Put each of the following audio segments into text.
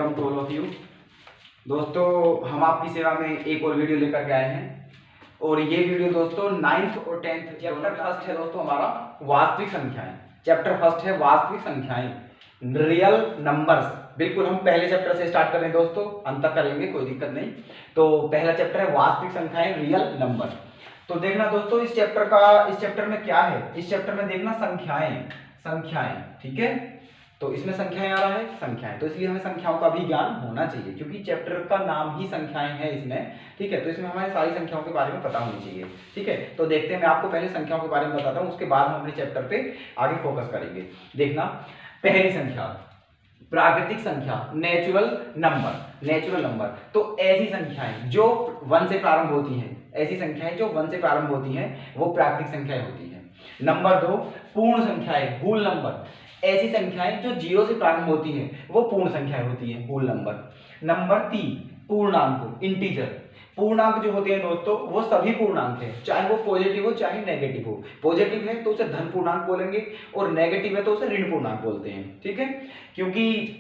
Welcome to all of you. दोस्तों, हम आपकी सेवा में एक और वीडियो लेकर के आए हैं और ये वीडियो दोस्तों 9th और 10th चैप्टर फर्स्ट है दोस्तों हमारा वास्तविक संख्याएं। चैप्टर फर्स्ट है वास्तविक संख्याएं, रियल नंबर्स। बिल्कुल हम पहले चैप्टर से स्टार्ट कर रहे हैं दोस्तों, अंत तक करेंगे, कोई दिक्कत नहीं। तो पहला चैप्टर है वास्तविक संख्याएं, रियल नंबर। तो देखना दोस्तों इस चैप्टर में क्या है। इस चैप्टर में देखना संख्याएं, ठीक है। तो इसमें संख्याएं आ रहा है, संख्याएं, तो इसलिए हमें संख्याओं का भी ज्ञान होना चाहिए क्योंकि चैप्टर का नाम ही संख्याएं है इसमें, ठीक है। तो इसमें हमें सारी संख्याओं के बारे में पता होनी चाहिए, ठीक है। तो देखते हैं, मैं आपको पहले संख्याओं के बारे में बताता हूं, उसके बाद हम अपने चैप्टर पे आगे फोकस करेंगे। देखना, पहली संख्या प्राकृतिक संख्या, नेचुरल नंबर। तो ऐसी संख्याएं जो 1 से प्रारंभ होती हैं, ऐसी संख्याएं जो 1 से प्रारंभ होती हैं वो प्राकृतिक संख्याएं होती हैं। नंबर 2 पूर्ण संख्याएं, होल नंबर। ऐसी संख्याएं जो 0 से प्रारंभ होती हैं वो पूर्ण संख्याएं होती हैं, होल नंबर। नंबर 3 पूर्णांक, इंटीजर। पूर्णांक जो होते हैं दोस्तों वो सभी पूर्णांक हैं, चाहे वो पॉजिटिव हो चाहे नेगेटिव हो। पॉजिटिव है तो उसे धन पूर्णांक बोलेंगे और नेगेटिव है तो उसे ऋण पूर्णांक बोलते हैं, ठीक है। क्योंकि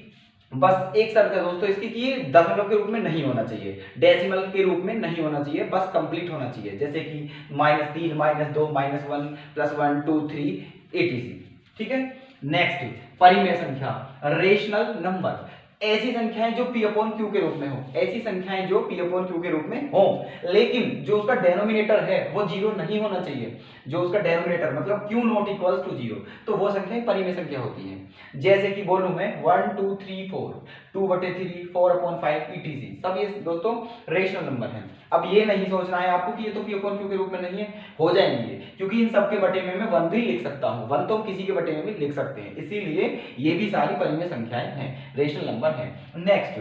बस एक शर्त है दोस्तों इसकी कि ये दशमलव के रूप में नहीं होना चाहिए, डेसिमल के रूप में नहीं होना चाहिए, बस कंप्लीट होना चाहिए। जैसे कि -3, -2, -1, +1, 2, 3 etc, ठीक है। नेक्स्ट, परिमेय संख्या, रेशनल नंबर। ऐसी संख्याएं जो P/Q के रूप में हो, ऐसी संख्याएं जो P/Q के रूप में हो, लेकिन जो उसका डेनोमिनेटर है वो 0 नहीं होना चाहिए। जो उसका डेनोमिनेटर मतलब Q नॉट इक्वल्स टू 0, तो वो संख्याएं परिमेय संख्या होती हैं। जैसे कि बोलूं मैं 1 2 3 4, 2/3, 4/5 etc, सब ये दोस्तों रेशनल नंबर हैं। अब ये नहीं सोचना है आपको कि ये तो P/Q के रूप में नहीं है, हो जाएंगे, क्योंकि इन सबके बटे में मैं 1 भी लिख सकता हूं, 1 तो किसी के बटे में भी लिख सकते हैं, इसीलिए ये भी सारी परिमेय संख्याएं हैं, रेशनल नंबर है। नेक्स्ट,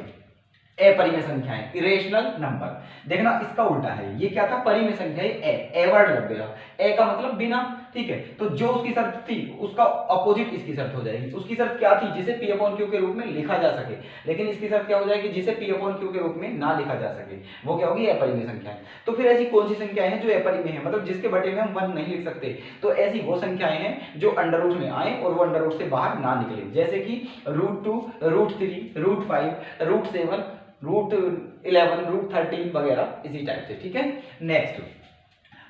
अपरिमेय संख्याएं, इरेशनल नंबर। देखना इसका उल्टा है, ये क्या था, परिमेय संख्या, ए वर्ड लग गया, ए का मतलब बिना, ठीक है। तो जो उसकी शर्त थी उसका अपोजिट इसकी शर्त हो जाएगी। उसकी शर्त क्या थी, जिसे P/Q के रूप में लिखा जा सके, लेकिन इसकी शर्त क्या हो जाएगी, जिसे P/Q के रूप में ना लिखा जा सके, वो क्या होगी, अपरिमेय संख्याएं। तो फिर ऐसी कौन सी संख्याएं हैं जो अपरिमेय है, मतलब जिसके बटे में हम 1 नहीं लिख सकते। तो ऐसी वो संख्याएं हैं जो अंडर रूट में आए और वो अंडर रूट से बाहर ना निकले, जैसे कि √2, √3, √5, √7, √11, √13 वगैरह इसी टाइप से, ठीक है। नेक्स्ट,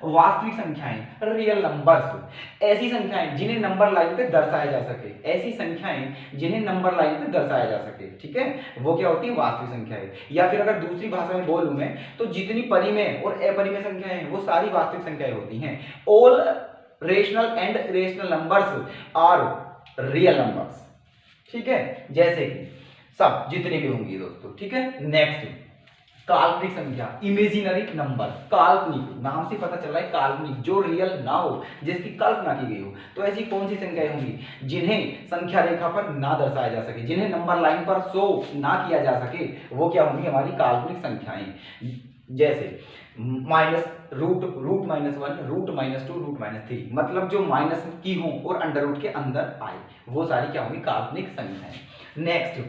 वास्तविक संख्याएं, रियल नंबर्स। ऐसी संख्याएं जिन्हें नंबर लाइन पे दर्शाया जा सके, ऐसी संख्याएं जिन्हें नंबर लाइन पे दर्शाया जा सके, ठीक है, वो क्या होती है, वास्तविक संख्याएं। या फिर अगर दूसरी भाषा में बोलूं मैं तो जितनी परिमेय और अपरिमेय संख्याएं हैं वो सारी वास्तविक संख्याएं होती हैं। All rational and irrational numbers are real numbers, ठीक है, जैसे कि सब जितने भी होंगी दोस्तों, ठीक है। नेक्स्ट, काल्पनिक संख्या, इमेजिनरी नंबर। काल्पनिक, नाम से पता चल रहा है काल्पनिक, जो रियल ना हो, जिसकी कल्पना की गई हो। तो ऐसी कौन सी संख्याएं होंगी जिन्हें संख्या रेखा पर ना दर्शाया जा सके, जिन्हें नंबर लाइन पर शो ना किया जा सके, वो क्या होंगी, हमारी काल्पनिक संख्याएं। जैसे -√1, √-2, √-3, मतलब जो माइनस की हो और अंडर रूट के अंदर आए, वो सारी क्या होंगी, काल्पनिक संख्याएं। नेक्स्ट,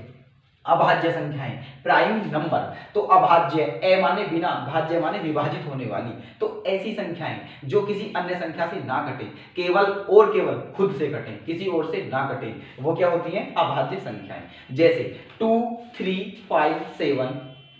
अभाज्य संख्याएं, प्राइम नंबर। तो अभाज्य, ए माने बिना, भाज्य माने विभाजित होने वाली। तो ऐसी संख्याएं जो किसी अन्य संख्या से ना कटे, केवल और केवल खुद से कटे, किसी और से ना कटे, वो क्या होती हैं, अभाज्य संख्याएं। जैसे 2, 3, 5, 7,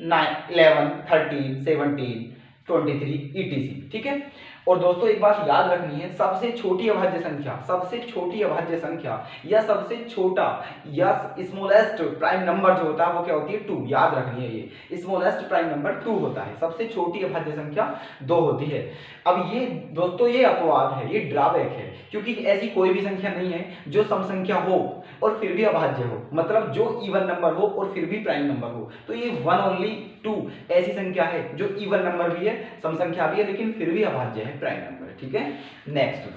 9, 11, 13, 17, 23 etc, ठीक है। और दोस्तों एक बात याद रखनी है, सबसे छोटी अभाज्य संख्या, सबसे छोटी अभाज्य संख्या या सबसे छोटा या स्मॉलेस्ट प्राइम नंबर जो होता है वो क्या होती है, 2। याद रखनी है, ये स्मॉलेस्ट प्राइम नंबर 2 होता है, सबसे छोटी अभाज्य संख्या 2 होती है। अब ये दोस्तों ये अपवाद है, ये ड्रॉबैक है, क्योंकि ऐसी कोई भी संख्या नहीं है जो सम संख्या हो और फिर भी अभाज्य हो, मतलब जो इवन नंबर हो और फिर भी प्राइम नंबर हो। तो ये 1 ओनली 2 ऐसी संख्या है जो इवन नंबर भी है, सम संख्या भी है, लेकिन फिर भी अभाज्य है, प्राइम नंबर है, ठीक है। नेक्स्ट,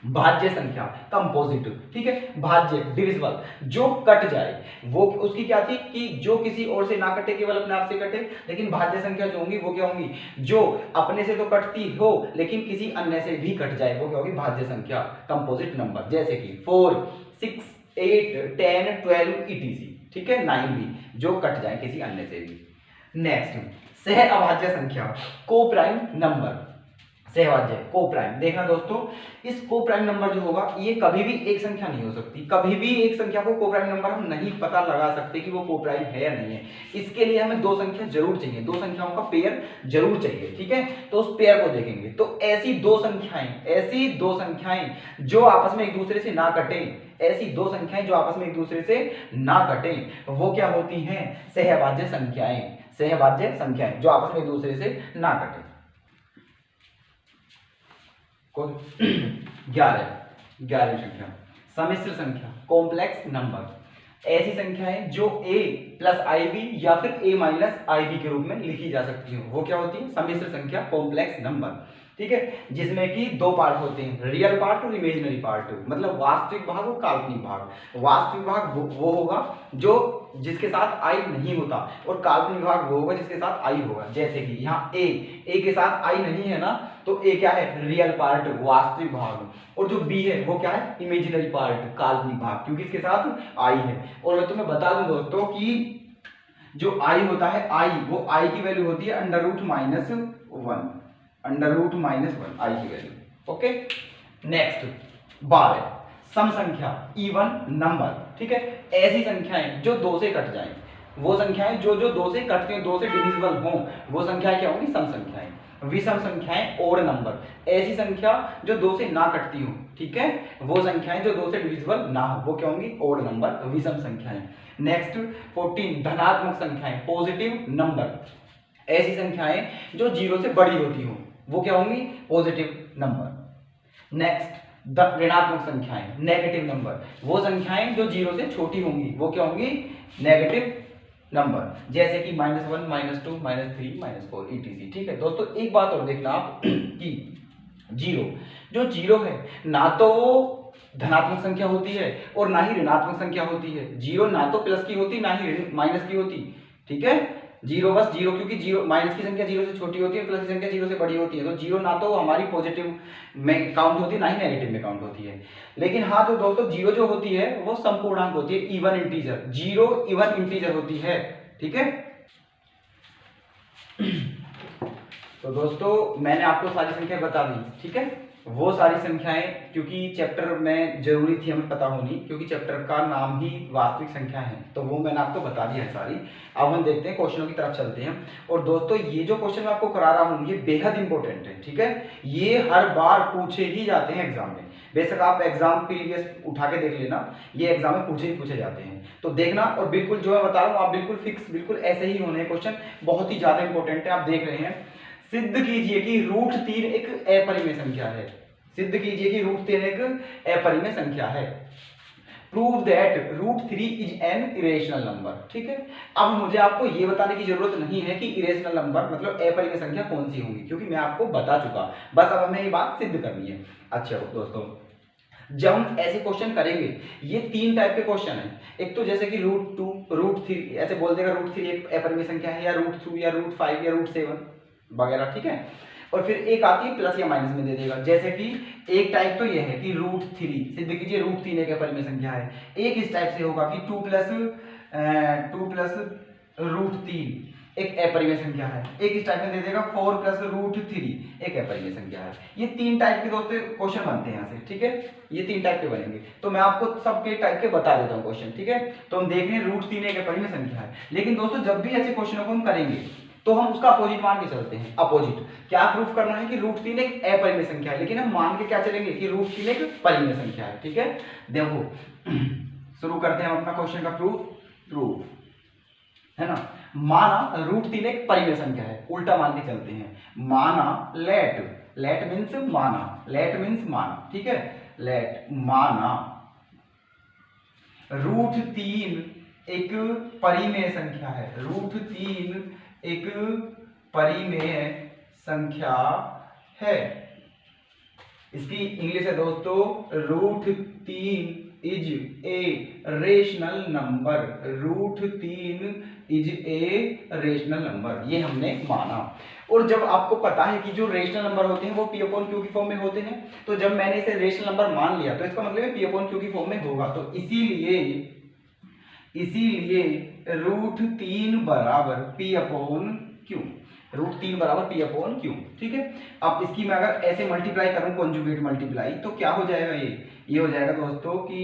भाज्य संख्या, कंपोजिट, ठीक है, भाज्य, डिविजिबल, जो कट जाए, वो उसकी क्या थी कि जो किसी और से ना कटे, केवल अपने आप से कटे। लेकिन भाज्य संख्या जो होंगी वो क्या होंगी, जो अपने से तो कटती हो लेकिन किसी अन्य से भी कट जाए, वो क्या होगी, भाज्य संख्या, कंपोजिट नंबर। जैसे कि 4, 6, 8, 10, 12 etc, ठीक है, 9 भी, जो कट जाए किसी अन्य से भी। नेक्स्ट, सह अभाज्य संख्या, को प्राइम नंबर। सहभाज्य को प्राइम। देखना दोस्तों, इस को प्राइम नंबर जो होगा ये कभी भी एक संख्या नहीं हो सकती। कभी भी एक संख्या को को प्राइम नंबर हम नहीं पता लगा सकते कि वो को प्राइम है या नहीं है। इसके लिए हमें दो संख्या जरूर चाहिए, दो संख्याओं का पेयर जरूर चाहिए, ठीक है। तो उस पेयर को देखेंगे। तो ऐसी दो संख्याएं जो आपस में एक दूसरे से ना कटें, ऐसी दो संख्याएं जो आपस में एक दूसरे से ना कटें, वो क्या होती हैं? सहभाज्य संख्याएं। सहभाज्य संख्याएं जो आपस में एक दूसरे से ना कटें। 11 संख्या सम्मिश्र संख्या, कॉम्प्लेक्स नंबर। ऐसी संख्याएं जो a प्लस IB या फिर a माइनस IB के रूप में लिखी जा सकती हो, वो क्या होती है? सम्मिश्र संख्या, कॉम्प्लेक्स नंबर, ठीक है। जिसमें कि दो पार्ट होते हैं, रियल पार्ट और इमेजिनरी पार्ट, मतलब वास्तविक भाग और काल्पनिक भाग। वास्तविक भाग वो होगा जो जिसके साथ i नहीं होता, और काल्पनिक भाग वो होगा जिसके साथ i होगा। जैसे कि यहाँ a के साथ i नहीं है ना, तो a क्या है? रियल पार्ट, वास्तविक भाग, और जो b है वो क्या है? इमेजिनरी पार्ट, काल्पनिक भाग, क्योंकि इसके साथ i है। और मैं तुम्हें बता दूं दोस्तों कि जो i होता है, वो i की वैल्यू होती है √-1, √-1 i की वैल्यू, ओके। नेक्स्ट 12 सम संख्या, इवन नंबर, ठीक है। ऐसी संख्याएं जो दो से कट जाएं, वो संख्याएं जो दो से कटती हैं, दो से डिविजिबल हों, वो संख्याएं क्या होंगी? सम संख्याएं। विषम संख्याएं, ओड नंबर, ऐसी संख्या जो दो से ना कटती हो, ठीक है, वो संख्याएं जो दो से डिविजिबल ना हो, वो क्या होंगी? ओड नंबर, विषम संख्याएं। नेक्स्ट 14 धनात्मक संख्याएं, पॉजिटिव नंबर। ऐसी संख्याएं जो 0 से बड़ी होती हो, वो क्या होंगी? Positive number. नेक्स्ट ऋणात्मक संख्याएं, नेगेटिव नंबर। वो संख्याएं जो 0 से छोटी होंगी, वो क्या होंगी? नेगेटिव नंबर, जैसे कि -1, -2, -3, -4 etc, ठीक है। दोस्तों एक बात और देखना आप कि 0 है, ना तो वो धनात्मक संख्या होती है और ना ही ऋणात्मक संख्या होती है। 0 ना तो प्लस की होती, ना ही माइनस की होती, ठीक है। 0 बस 0, क्योंकि 0 माइनस की संख्या 0 से छोटी होती है, प्लस की संख्या 0 से बड़ी होती है। तो 0 ना तो हमारी पॉजिटिव में काउंट होती है, ना ही नेगेटिव में काउंट होती है। लेकिन हाँ, तो दोस्तों 0 जो होती है वो संपूर्णांक होती है, इवन इंटीजर। 0 इवन इंटीजर होती है, ठीक है। तो दोस्तों मैंने आपको सारी संख्या बता दी, ठीक है। वो सारी संख्याएं, क्योंकि चैप्टर में जरूरी थी हमें पता होनी, क्योंकि चैप्टर का नाम ही वास्तविक संख्या है, तो वो मैंने आपको बता दिया है सारी। अब हम देखते हैं क्वेश्चनों की तरफ चलते हैं। और दोस्तों ये जो क्वेश्चन मैं आपको करा रहा हूँ ये बेहद इंपॉर्टेंट है, ठीक है। ये हर बार पूछे ही जाते हैं एग्जाम में। बेशक आप एग्जाम प्रीवियस उठा के देख लेना, ये एग्जाम में पूछे जाते हैं। तो देखना, और बिल्कुल जो मैं बता रहा हूँ आप बिल्कुल फिक्स, बिल्कुल ऐसे ही होने क्वेश्चन, बहुत ही ज्यादा इंपॉर्टेंट है। आप देख रहे हैं, सिद्ध कीजिए कि √3 एक अपरिमेय संख्या है। सिद्ध कीजिए कि √3 एक अपरिमेय संख्या है। Prove that √3 is an irrational number, ठीक है। अब मुझे आपको ये बताने की जरूरत नहीं है कि इरेशनल नंबर मतलब अपरिमेय संख्या कौन सी होंगी, क्योंकि मैं आपको बता चुका। बस अब हमें ये बात सिद्ध करनी है। अच्छा दोस्तों, जब हम ऐसे क्वेश्चन करेंगे, ये 3 टाइप के क्वेश्चन हैं। एक तो जैसे कि √2, √3 ऐसे बोल देगा √3 एक अपरिमेय संख्या है, या √2 या √5 या √7 वगैरह, ठीक है। और फिर एक आती है प्लस या माइनस में दे देगा। जैसे कि एक टाइप तो ये है कि √3 सिद्ध कीजिए √3 एक अपरिमेय संख्या है। एक इस टाइप से होगा कि 2 प्लस √3 एक अपरिमेय संख्या है। एक इस टाइप में दे देगा 4 प्लस √3 एक अपरिमेय संख्या है। ये 3 टाइप के दोस्तों क्वेश्चन बनते हैं यहाँ से, ठीक है। ये 3 टाइप के बनेंगे, तो मैं आपको सबके टाइप के बता देता हूँ क्वेश्चन, ठीक है। तो हम देख रहे हैं √3 एक अपरिमेय संख्या है। लेकिन दोस्तों जब भी ऐसे क्वेश्चनों को हम करेंगे तो हम उसका अपोजिट मान के चलते हैं। अपोजिट क्या प्रूफ करना है कि √3 एक अपरिमेय संख्या है, लेकिन हम मान के क्या चलेंगे कि √3 एक परिमेय संख्या है, ठीक है। देखो शुरू करते हैं हम अपना क्वेश्चन का प्रूफ, है ना। माना √3 एक परिमेय संख्या है, उल्टा मान के चलते हैं। माना लेट मीन्स माना, ठीक है। लेट माना √3 एक परिमेय संख्या है, √3 एक परिमेय संख्या है। इसकी इंग्लिश है दोस्तों √3 is a rational number, √3 is a rational number, ये हमने माना। और जब आपको पता है कि जो रेशनल नंबर होते हैं वो P/Q की फॉर्म में होते हैं, तो जब मैंने इसे रेशनल नंबर मान लिया तो इसका मतलब है P/Q की फॉर्म में होगा। तो इसीलिए √3 बराबर P/Q √3 बराबर P/Q। ठीक है, अब इसकी मैं अगर ऐसे मल्टीप्लाई करूं, कॉन्जुगेट मल्टीप्लाई, तो क्या हो जाएगा, ये हो जाएगा दोस्तों कि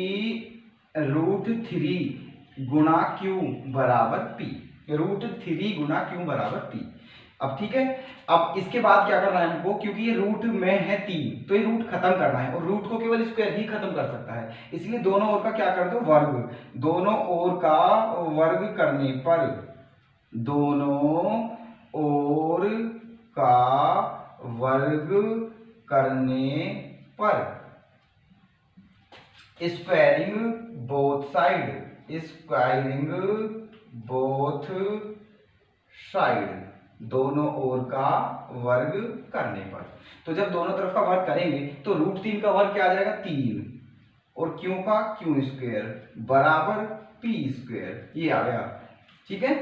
√3 गुणा Q बराबर P, √3 गुणा Q बराबर P। अब ठीक है, अब इसके बाद क्या करना है हमको, क्योंकि ये रूट में है 3, तो ये रूट खत्म करना है, और रूट को केवल स्क्वायर ही खत्म कर सकता है, इसलिए दोनों ओर का क्या कर दो, वर्ग। दोनों ओर का वर्ग करने पर, दोनों ओर का वर्ग करने पर, squaring both side, squaring both side, दोनों ओर का वर्ग करने पर। तो जब दोनों तरफ का वर्ग करेंगे तो √3 का वर्ग क्या आ जाएगा, 3, और क्यू का Q² बराबर P², ये आ गया। ठीक है,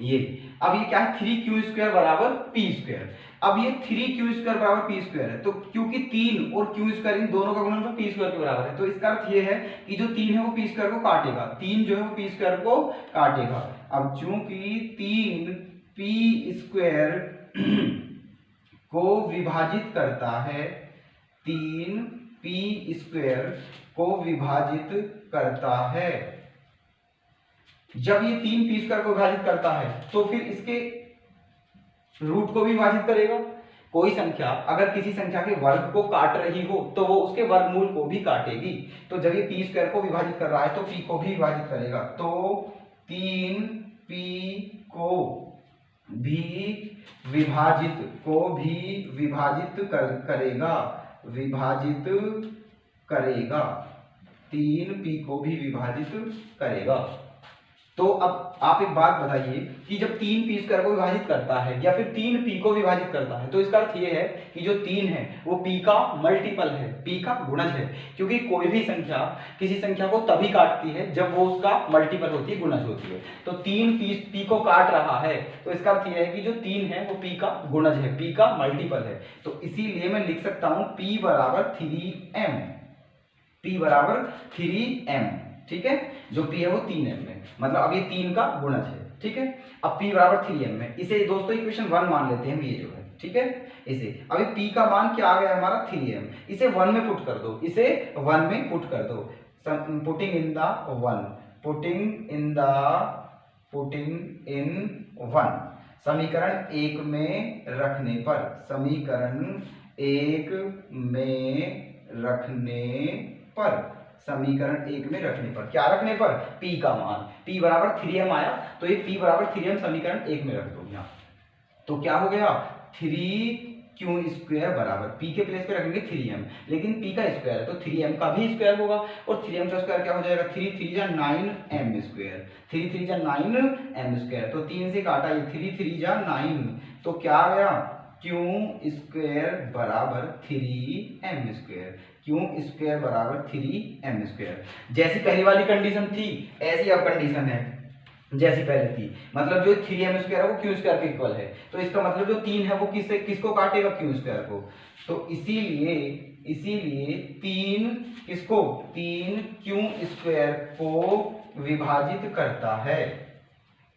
ये अब ये क्या है, 3Q² बराबर P²। अब ये 3Q² बराबर P² है, तो क्योंकि 3 और Q² इन दोनों का गुणनफल P² के बराबर है, तो इसका अर्थ ये है कि जो 3 है वो P² को काटेगा, 3 जो है वो P² को काटेगा। अब चूंकि 3 P² को विभाजित करता है, 3 P² को विभाजित करता है, जब ये 3 P² को विभाजित करता है तो फिर इसके रूट को भी विभाजित करेगा। कोई संख्या अगर किसी संख्या के वर्ग को काट रही हो तो वो उसके वर्गमूल को भी काटेगी, तो जब ये P² को विभाजित कर रहा है तो P को भी विभाजित करेगा, तो 3P को भी विभाजित करेगा, विभाजित करेगा, 3P को भी विभाजित करेगा। तो अब आप एक बात बताइए कि जब 3 P² को विभाजित करता है या फिर 3P को विभाजित करता है, तो इसका अर्थ ये है कि जो 3 है वो P का मल्टीपल है, P का गुणज है, क्योंकि कोई भी संख्या किसी संख्या को तभी काटती है जब वो उसका मल्टीपल होती है, गुणज होती है। तो 3 P को काट रहा है, तो इसका अर्थ ये है कि जो 3 है वो P का गुणज है, P का मल्टीपल है। तो इसीलिए मैं लिख सकता हूं P बराबर 3m, P बराबर 3m। ठीक है, जो P है वो 3m है, मतलब अब ये 3 का गुणज है। ठीक है, अब P बराबर 3m है, इसे दोस्तों इक्वेशन 1 मान लेते हैं, ये जो है। ठीक है, इसे अभी P का मान क्या आ गया हमारा, 3m, इसे 1 में पुट कर दो, इसे 1 में पुट कर दो, putting in the 1, putting in 1, समीकरण 1 में रखने पर, समीकरण 1 में रखने पर, समीकरण 1 में रखने पर, क्या रखने पर, P का मान, P बराबर 3m आया, तो ये P बराबर 3m समीकरण 1 में रख दो यहाँ, तो क्या हो गया, 3Q² बराबर, P के प्लेस पे रखेंगे 3m, लेकिन P का स्क्वायर है तो 3m का भी स्क्वायर होगा, और 3m का स्क्वायर क्या हो जाएगा, 3 3 जा 9m², 3 3 जा 9m², तो 3 से काटा, ये 3 3 जा 9, तो क्या आ गया, Q² बराबर 3m², Q² बराबर 3m²। जैसी पहली वाली कंडीशन थी ऐसी अब कंडीशन है जैसी पहले थी, मतलब जो 3m² है वो Q² के इक्वल है, तो इसका मतलब जो 3 है वो किसको काटेगा, Q² को, तो इसीलिए 3 किसको, 3 Q² को विभाजित करता है,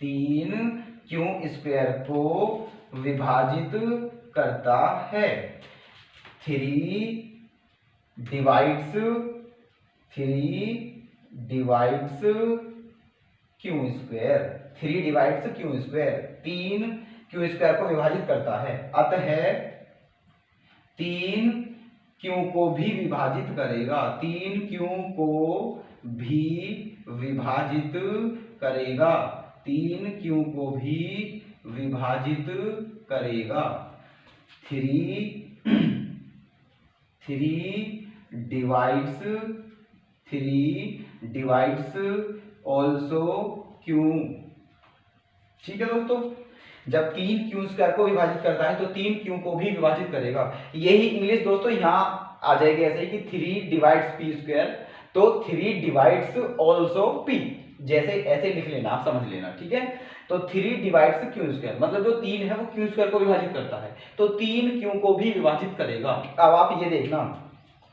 3 Q² को विभाजित करता है, 3 divides Q², 3 divides Q², 3 Q² को विभाजित करता है, अतः 3 Q को भी विभाजित करेगा, 3 Q को भी विभाजित करेगा, 3 Q को भी विभाजित करेगा, 3 डिवाइड्स ऑल्सो Q। ठीक है दोस्तों, जब 3 Q² को विभाजित करता है तो 3 Q को भी विभाजित करेगा। यही इंग्लिश दोस्तों यहाँ आ जाएगी ऐसे ही कि 3 डिवाइड्स P², तो 3 डिवाइड्स ऑल्सो P, जैसे ऐसे लिख लेना, आप समझ लेना। ठीक है, तो 3 डिवाइड्स Q², मतलब जो 3 है वो Q² को विभाजित करता है, तो 3 Q को भी विभाजित करेगा। अब आप ये देखना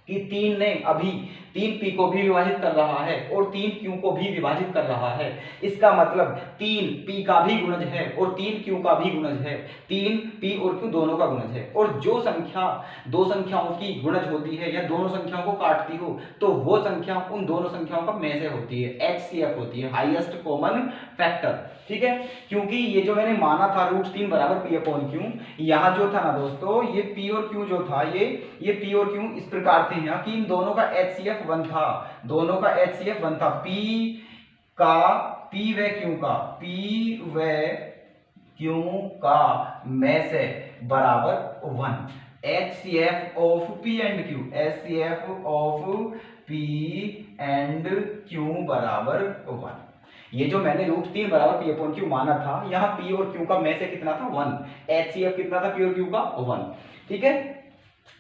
कि 3 ने अभी 3 p को भी विभाजित कर रहा है और 3 q को भी विभाजित कर रहा है। इसका मतलब 3 p का भी गुणज है और 3 q का भी गुणज है, 3 p और q दोनों का गुणज है। और जो संख्या दो संख्याओं की गुणज होती है या दोनों संख्याओं को काटती हो तो वो संख्या उन दोनों संख्याओं का में से होती है, HCF होती है, हाईएस्ट कॉमन फैक्टर। ठीक है, क्योंकि ये जो मैंने माना था √3 बराबर p/q, यहाँ जो था ना दोस्तों, ये p और q जो था, ये p और q इस प्रकार थे यहाँ कि इन दोनों का HCF 1 था, दोनों का HCF 1 था, p व q का में से बराबर 1, HCF of p and q, HCF of p and q बराबर 1। ये जो मैंने √3 बराबर p/q माना था, यहाँ p और q का में से कितना था 1, HCF कितना था p और q का 1। ठीक है,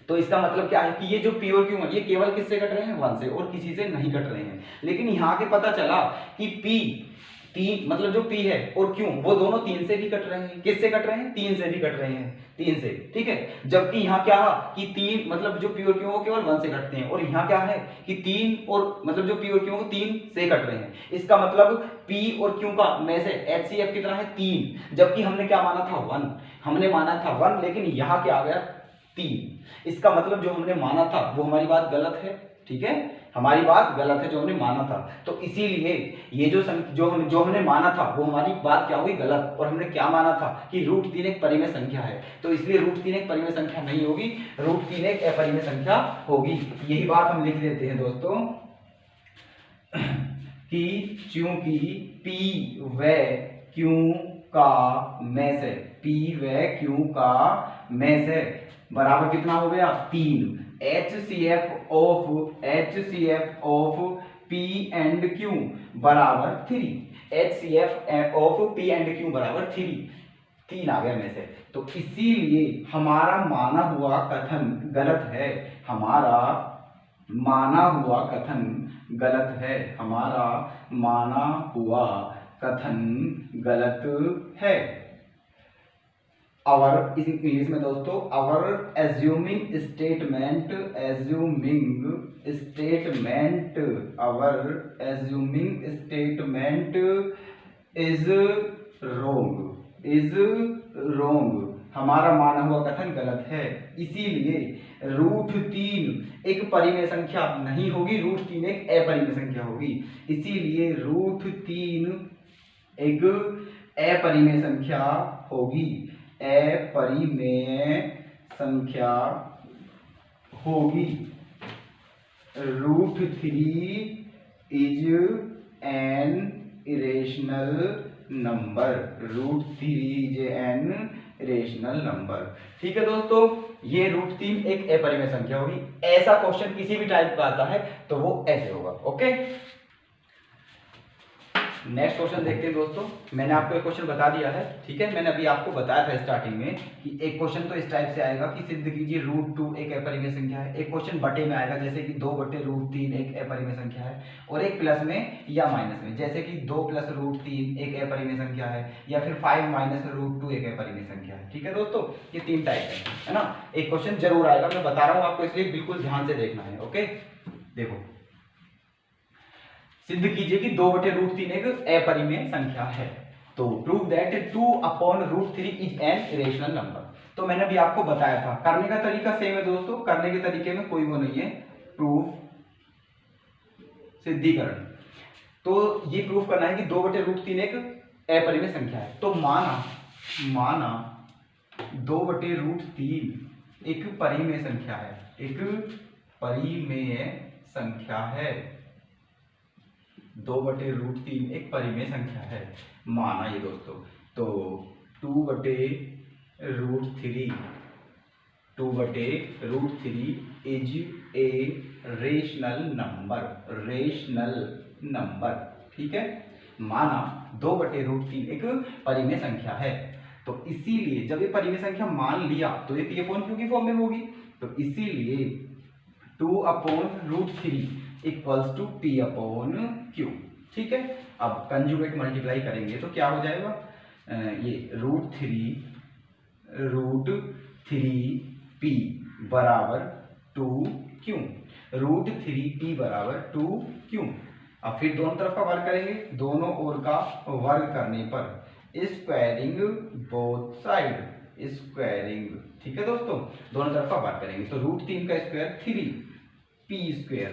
तो इसका मतलब क्या है कि ये जो p और q है ये केवल किससे कट रहे हैं 1 से और किसी से नहीं कट रहे हैं। लेकिन यहाँ के पता चला कि p 3 मतलब जो p है और q वो दोनों 3 से भी कट रहे हैं। किससे कट रहे हैं? 3 से भी कट रहे हैं, 3 से। ठीक है, जबकि यहाँ क्या है कि 3 मतलब जो p और q वो केवल 1 से कटते हैं और यहाँ क्या है कि 3 और मतलब जो p और q वो 3 से कट रहे हैं। इसका मतलब p और q का में से HCF कितना है 3, जबकि हमने क्या माना था 1, हमने माना था 1, लेकिन यहाँ क्या आ गया 3। इसका मतलब जो हमने माना था वो हमारी बात गलत है। ठीक है, हमारी बात गलत है जो हमने माना था, तो इसीलिए ये जो हमने माना था वो हमारी बात क्या हुई गलत। और हमने क्या माना था कि √3 एक परिमेय संख्या है, तो इसलिए √3 एक परिमेय संख्या नहीं होगी, √3 एक अपरिमेय संख्या होगी। यही बात हम लिख देते हैं दोस्तों कि चूंकि p व q का में से, p व q का में से बराबर कितना हो गया 3, HCF of p and q बराबर 3, HCF of p and q बराबर 3 आ गया में से। तो इसीलिए हमारा माना हुआ कथन गलत है, हमारा माना हुआ कथन गलत है, हमारा माना हुआ कथन गलत है। और इंग्लिश में दोस्तों, our assuming statement is wrong, हमारा माना हुआ कथन गलत है। इसीलिए √3 एक परिमेय संख्या नहीं होगी, √3 एक अपरिमेय संख्या होगी। इसीलिए √3 एक अपरिमेय संख्या होगी, अपरिमेय संख्या होगी। √3 is an irrational number, √3 is an irrational number. ठीक है दोस्तों, ये √3 एक अपरिमेय संख्या होगी। ऐसा क्वेश्चन किसी भी टाइप का आता है तो वो ऐसे होगा। ओके, नेक्स्ट क्वेश्चन देखते हैं दोस्तों। मैंने आपको एक क्वेश्चन बता दिया है, ठीक है, मैंने अभी आपको बताया था स्टार्टिंग में कि एक क्वेश्चन तो इस टाइप से आएगा कि सिद्ध कीजिए √2 एक अपरिमेय संख्या है। एक क्वेश्चन बटे में आएगा जैसे कि 2/√3 एक अपरिमेय संख्या है, और एक प्लस में या माइनस में जैसे कि 2 + √3 एक अपरिमेय संख्या है, या फिर 5 - √2 एक अपरिमेय संख्या है। ठीक है दोस्तों, ये 3 टाइप है ना। एक क्वेश्चन जरूर आएगा, मैं बता रहा हूँ आपको, इसलिए बिल्कुल ध्यान से देखना है। ओके, देखो, सिद्ध कीजिए कि 2/√3 एक अपरिमेय संख्या है। तो prove that 2/√3 is an irrational number. तो मैंने अभी आपको बताया था, करने का तरीका सेम है दोस्तों, करने के तरीके में कोई वो नहीं है, प्रूफ सिद्धिकरण। तो ये प्रूफ करना है कि 2/√3 एक अपरिमेय संख्या है। तो माना 2/√3 एक परिमेय संख्या है, एक परिमेय संख्या है, 2/√3 एक परिमेय संख्या है, माना ये दोस्तों। तो 2/√3 इज ए रेशनल नंबर, ठीक है। माना 2/√3 एक परिमेय संख्या है, तो इसीलिए जब ये परिमेय संख्या मान लिया तो ये p/q की फॉर्म में होगी। तो इसीलिए 2/√3 इक्वल्स टू p/q, ठीक है। अब कंजुगेट मल्टीप्लाई करेंगे तो क्या हो जाएगा, ये √3p बराबर 2q। √3p बराबर 2q। अब फिर दोनों तरफ का वर्ग करेंगे, दोनों ओर का वर्ग करने पर स्क्वायरिंग बोथ साइड, स्क्वायरिंग, ठीक है दोस्तों, दोनों तरफ का वर्ग करेंगे तो √3 का स्क्वायर 3p²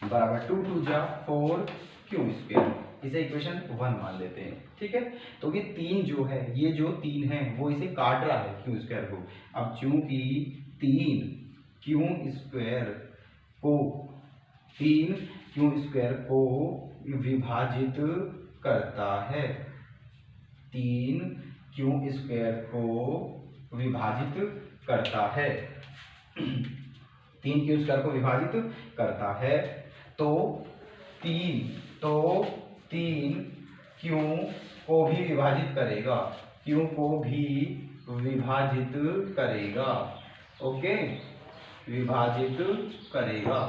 बराबर 2 2 जा 4q²। इसे इक्वेशन 1 मान लेते हैं, ठीक है। तो ये 3 जो है, ये जो 3 है वो इसे काट रहा है q² को। अब चूंकि 3q² को विभाजित करता है, 3q² को विभाजित करता है, 3q² को विभाजित करता है तो 3q को भी विभाजित करेगा, q को भी विभाजित करेगा, ओके, विभाजित करेगा,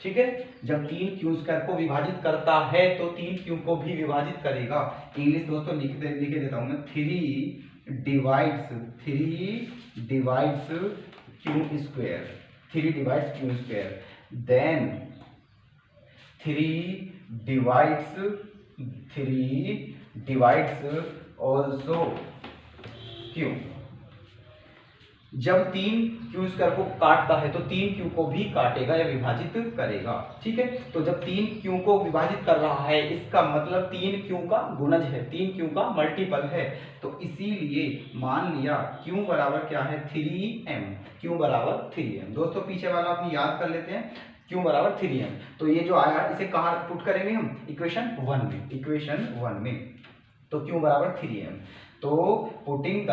ठीक है। जब 3q² को विभाजित करता है तो 3q को भी विभाजित करेगा। इंग्लिश दोस्तों लिख देता हूं मैं, 3 divides q², then 3 divides also q। जब 3q² को काटता है तो 3q को भी काटेगा या विभाजित करेगा, ठीक है। तो जब 3q को विभाजित कर रहा है इसका मतलब 3q का गुणज है, 3q का मल्टीपल है, तो इसीलिए मान लिया q बराबर क्या है 3m, q बराबर 3m। दोस्तों पीछे वाला अपनी याद कर लेते हैं, q बराबर 3m। तो ये जो आया इसे कहाँ पुट करेंगे हम, इक्वेशन 1 में, तो q बराबर 3m। तो putting the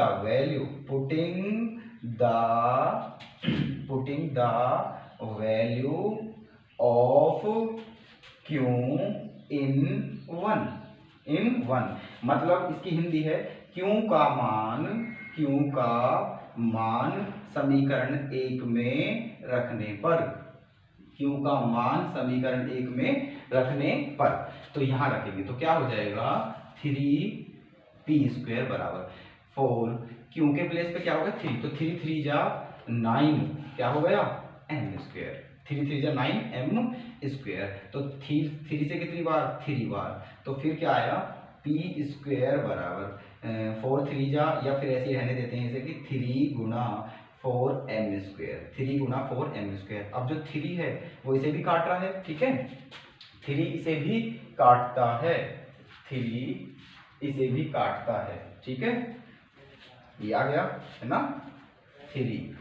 value of q इन 1, मतलब इसकी हिंदी है q का मान समीकरण 1 में रखने पर, तो यहां रखेंगे तो क्या हो जाएगा 3p² बराबर 4, q के प्लेस पे क्या होगा 3, तो 3 3 जा 9, क्या हो गया m², 3 3 जा 9m², तो 3 से कितनी बार 3 बार, तो फिर क्या आया p² बराबर 4 3 जा, या फिर ऐसे ही रहने देते हैं इसे कि 3 गुना 4m²। अब जो 3 है वो इसे भी काट रहा है, ठीक है, 3 इसे भी काटता है, ठीक है, ये आ गया है ना 3,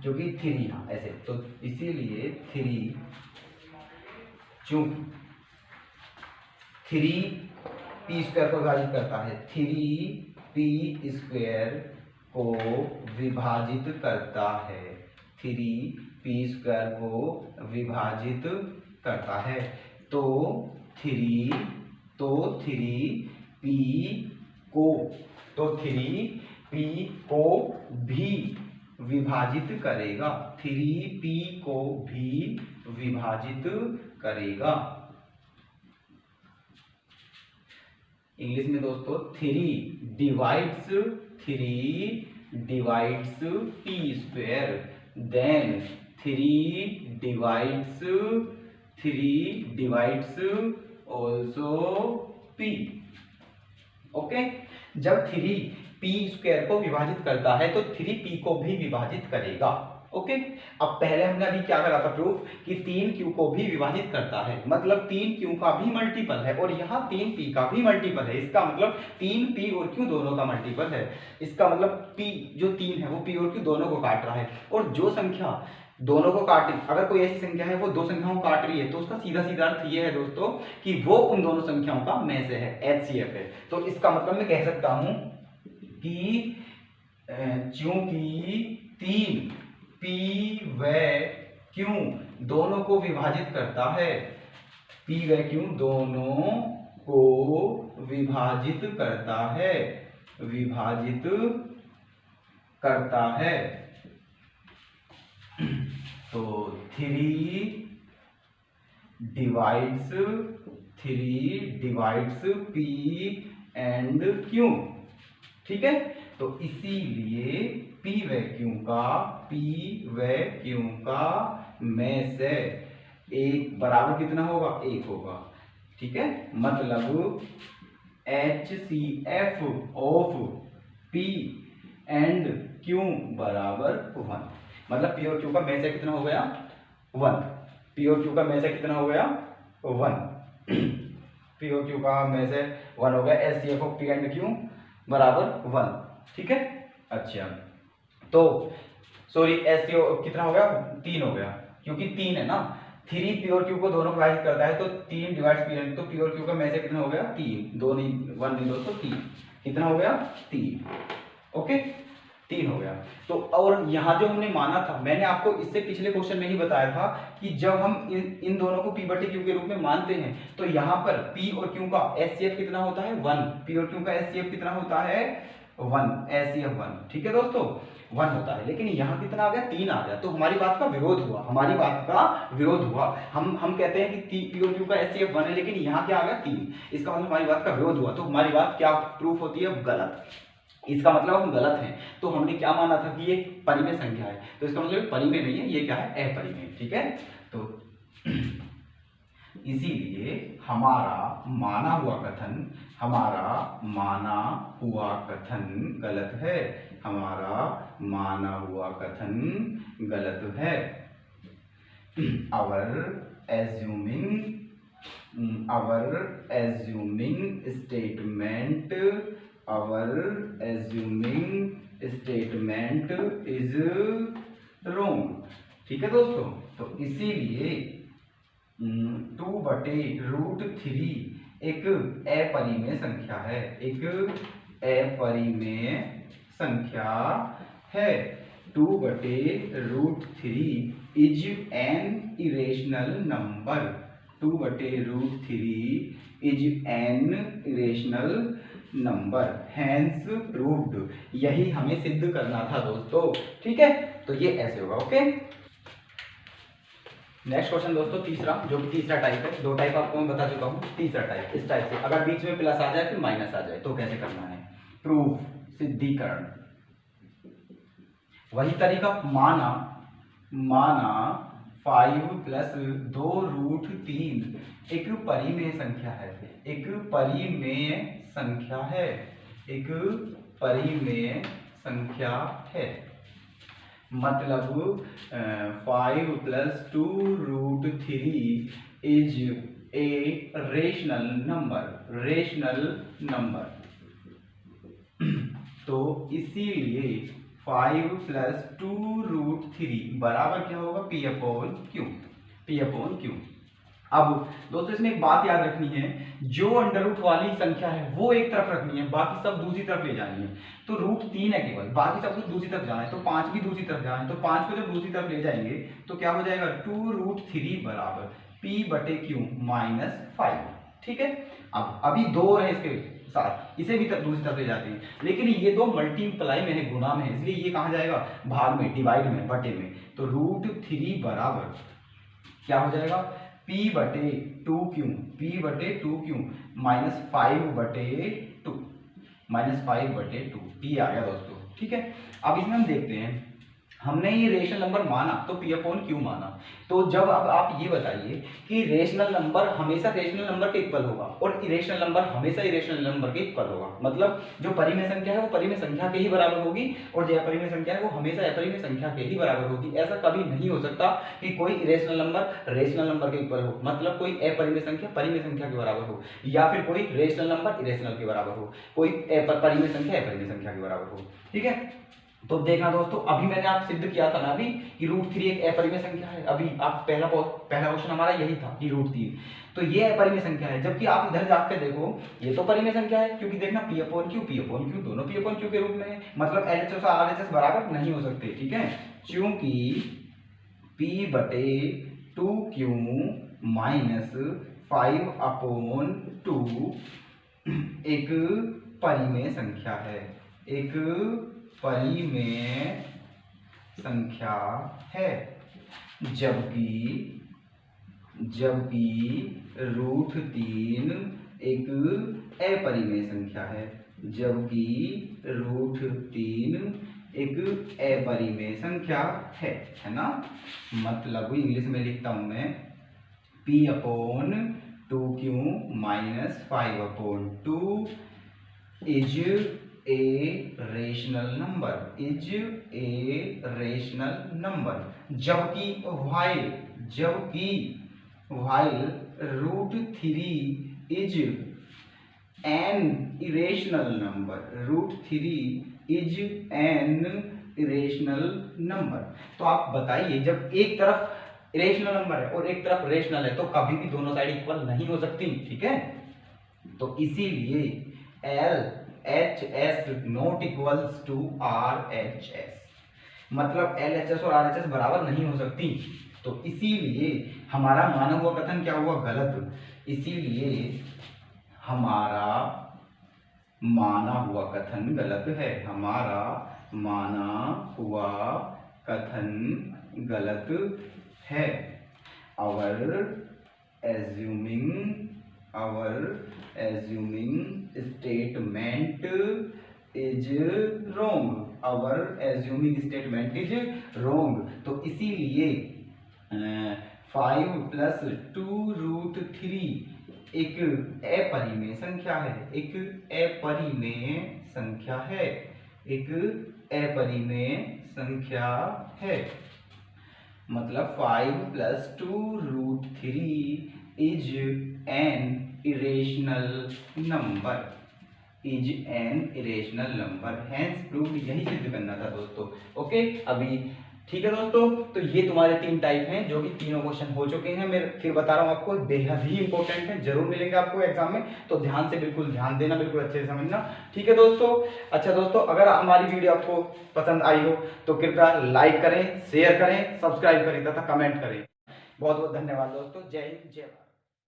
क्योंकि 3 यहाँ ऐसे, तो इसीलिए 3 3p² को विभाजित करता है, 3p² को विभाजित करता है, 3p² को विभाजित करता है, तो 3p को भी विभाजित करेगा, 3p को भी विभाजित करेगा। इंग्लिश में दोस्तों 3 divides p², then 3 divides also p, okay. जब 3p² को विभाजित करता है तो 3p को भी विभाजित करेगा, ओके। अब पहले हमने अभी क्या करा था प्रूफ कि 3q को भी विभाजित करता है, मतलब 3q का भी मल्टीपल है, और यहाँ 3p का भी मल्टीपल है, इसका मतलब 3p और q दोनों का मल्टीपल है, इसका मतलब p जो 3 है वो p और q दोनों को काट रहा है, और जो संख्या दोनों को काटे, अगर कोई ऐसी संख्या है वो दो संख्याओं को काट रही है तो उसका सीधा सीधा अर्थ ये है दोस्तों कि वो उन दोनों संख्याओं का में से है, HCF है। तो इसका मतलब मैं कह सकता हूं कि चूंकि 3p व q दोनों को विभाजित करता है, p व q दोनों को विभाजित करता है, तो 3 डिवाइड्स p एंड q, ठीक है। तो इसीलिए p व q का पी व क्यू का में से एक बराबर कितना होगा, 1 होगा। ठीक है, मतलब HCF of P and Q बराबर 1। मतलब P और Q का में से कितना हो गया, 1। P और Q का में से कितना हो गया, 1। P और Q का में से 1 हो गया। HCF of P and Q बराबर 1। ठीक है, अच्छा तो सॉरी HCF कितना हो गया, 3 हो गया, क्योंकि 3 है ना, 3 P और Q को दोनों डिवाइड करता है, तो 3 डिवाइड P एंड, तो P और Q का में से कितना हो गया, 3। 2 नहीं 1 नहीं दोस्तों, 3 कितना हो गया, 3। ओके, 3 हो गया। तो और यहाँ जो हमने माना था, मैंने आपको इससे पिछले क्वेश्चन में ही बताया था कि जब हम इन दोनों को P बटे Q के रूप में मानते हैं तो यहाँ पर P और Q का HCF कितना होता है, 1। P और Q का HCF कितना होता है, 1, HCF 1। ठीक है दोस्तों, 1 होता है, लेकिन यहाँ कितना आ गया, 3 आ गया, तो हमारी बात का विरोध हुआ, हमारी बात का विरोध हुआ। हम कहते हैं कि P और Q का HCF 1 है, लेकिन यहाँ क्या आ गया, 3। इसका मतलब हमारी बात का विरोध हुआ, तो हमारी बात क्या प्रूफ होती है, गलत। इसका मतलब हम गलत हैं। तो हमने क्या माना था कि ये परिमेय संख्या है, तो इसका मतलब परिमेय नहीं है, ये क्या है, अपरिमेय। ठीक है, तो इसीलिए हमारा माना हुआ कथन गलत है, हमारा माना हुआ कथन गलत है। our assuming statement is wrong। ठीक है दोस्तों, तो इसीलिए 2/√3 एक अपरिमेय संख्या है, एक अपरिमेय संख्या है। 2/√3 is an irrational number. 2/√3 is an irrational number, hence proved. यही हमें सिद्ध करना था दोस्तों। ठीक है, तो ये ऐसे होगा। ओके, नेक्स्ट क्वेश्चन दोस्तों, तीसरा, जो कि तीसरा टाइप है। 2 टाइप आपको मैं बता चुका हूँ, तीसरा टाइप इस टाइप से, अगर बीच में प्लस आ जाए फिर माइनस आ जाए तो कैसे करना है, प्रूफ, सिद्धिकरण। वही तरीका, माना 5 + 2√3 एक परिमेय संख्या है, एक परिमेय संख्या है, एक परिमेय संख्या है। मतलब 5 + 2√3 इज ए रेशनल नंबर। तो इसीलिए 5 + 2√3 बराबर क्या होगा, P/Q। अब दोस्तों इसमें एक बात याद रखनी है, जो अंडर रूट वाली संख्या है वो एक तरफ रखनी है, बाकी सब दूसरी तरफ ले जानी है। तो √3 है केवल, बाकी सब कुछ दूसरी तरफ जाना है, तो 5 भी दूसरी तरफ जाना है। तो 5 को जब दूसरी तरफ ले जाएंगे तो क्या हो जाएगा, 2√3 बराबर P/Q - 5। ठीक है, अब अभी 2 है इसके साथ, इसे भी दूसरी तरफ ले जाते हैं, लेकिन ये 2 मल्टीप्लाई में है, गुणा में है, इसलिए ये कहाँ जाएगा, भाग में, डिवाइड में, बटे में। तो √3 बराबर क्या हो जाएगा, P/2Q -5/2 P आ गया दोस्तों। ठीक है, अब इसमें हम देखते हैं, हमने ये रेशनल नंबर माना तो P/Q माना। तो जब अब आप ये बताइए कि रेशनल नंबर हमेशा रेशनल नंबर के इक्वल होगा और इरेशनल नंबर हमेशा इरेशनल नंबर के इक्वल होगा, मतलब जो परिमेय संख्या है वो परिमेय संख्या के ही बराबर होगी और जो अपरिमेय संख्या है वो हमेशा अपरिमेय संख्या के ही बराबर होगी। ऐसा कभी नहीं हो सकता कि कोई इरेशनल नंबर रेशनल नंबर के इक्वल हो, मतलब कोई अपरिमेय संख्या परिमेय संख्या के बराबर हो, या फिर कोई रेशनल नंबर इरेशनल के बराबर हो, कोई परिमेय संख्या अपरिमेय संख्या के बराबर हो। ठीक है, तो देखना दोस्तों, अभी मैंने आप सिद्ध किया था ना अभी कि √3 एक अपरिमेय संख्या है। अभी आप पहला क्वेश्चन हमारा यही था कि √3, तो ये अपरिमेय संख्या है। जबकि आप इधर जाकर देखो, ये तो परिमेय संख्या है, क्योंकि देखना P/Q दोनों P/Q के रूप में है, मतलब LHS और RHS बराबर नहीं हो सकते। ठीक है, क्योंकि P/2Q - 5/2 एक परिमेय संख्या है, एक परिमेय संख्या है, जबकि √3 एक अपरिमेय संख्या है, जबकि √3 एक अपरिमेय संख्या है ना। मतलब इंग्लिश में लिखता हूं मैं P/2Q minus 5/2 is a rational number, जबकि while √3 is an irrational number. तो आप बताइए, जब एक तरफ इरेशनल नंबर है और एक तरफ रेशनल है तो कभी भी दोनों साइड इक्वल नहीं हो सकती, ठीक है। तो इसीलिए LHS not equals to RHS, मतलब LHS और RHS बराबर नहीं हो सकती। तो इसीलिए हमारा माना हुआ कथन क्या हुआ, गलत। इसीलिए हमारा माना हुआ कथन गलत है, हमारा माना हुआ कथन गलत है। Our assuming statement is wrong, तो इसीलिए 5 + 2√3 एक अपरिमेय संख्या है, मतलब 5 + 2√3 is an irrational number, hence proved, यही सिद्ध करना था दोस्तों। ओके, अभी ठीक है दोस्तों। तो ये तुम्हारे 3 टाइप हैं, जो कि तीनों क्वेश्चन हो चुके हैं। मैं फिर बता रहा हूँ आपको, बेहद ही इंपॉर्टेंट है, जरूर मिलेंगे आपको एग्जाम में, तो ध्यान देना, बिल्कुल अच्छे से समझना, ठीक है दोस्तों। अच्छा दोस्तों, अगर हमारी वीडियो आपको पसंद आई हो तो कृपया लाइक करें, शेयर करें, सब्सक्राइब करें तथा कमेंट करें। बहुत बहुत धन्यवाद दोस्तों। जय हिंद, जय भारत।